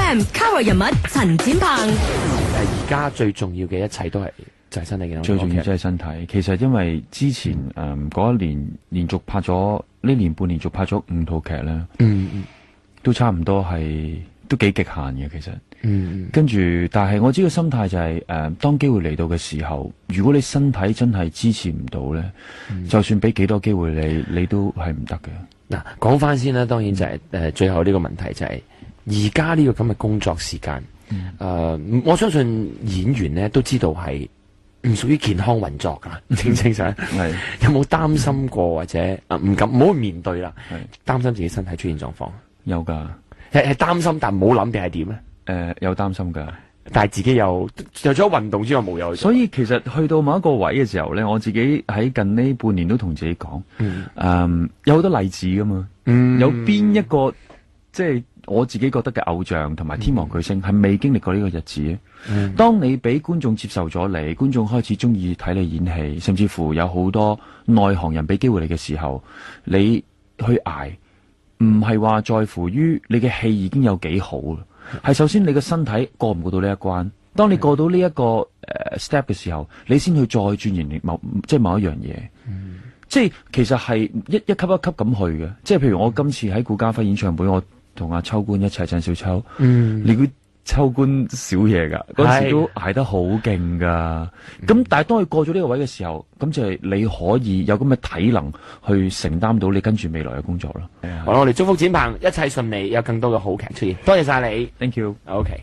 FM cover 人物陳展鵬。而家最重要嘅一切都係就係身體健康。最重要真係身體。其實因為之前嗰一年連續拍咗呢年半連續拍咗5套劇咧，都差唔多係都幾極限嘅其實。跟住，但係我知個心態就係當機會嚟到嘅時候，如果你身體真係支持唔到咧，就算俾幾多機會你都係唔得嘅。嗱，講翻先啦，當然就係最後呢個問題就係而家呢個咁嘅工作時間，我相信演員咧都知道係唔屬於健康運作噶啦，正正常。係有冇擔心過或者唔敢唔好去面對啦？擔心自己身體出現狀況？有㗎，係擔心，但唔好諗定係點咧？有擔心㗎，但係自己又除咗運動之外冇有。所以其實去到某一個位嘅時候咧，我自己喺近呢半年都同自己講，有好多例子㗎嘛，有邊一個即係我自己覺得嘅偶像同埋天王巨星係未經歷過呢個日子？當你俾觀眾接受咗你，觀眾開始中意睇你演戲，甚至乎有好多內行人俾機會你嘅時候，你去捱，唔係話在乎於你嘅戲已經有幾好啦。係首先你個身體過唔過到呢一關，當你過到呢一個step 嘅時候，你先去再鑽研某一樣嘢。即係其實係一級一級咁去嘅。即係譬如我今次喺顧嘉輝演唱會，我同阿秋官一齊，鄭少秋，你估秋官少嘢噶，嗰時都捱得好勁噶。咁但係當佢過咗呢個位嘅時候，咁就係你可以有咁嘅體能去承擔到你跟住未來嘅工作咯。好啦，我哋祝福展鵬一切順利，有更多嘅好劇出現。多謝晒你 ，Thank you。OK。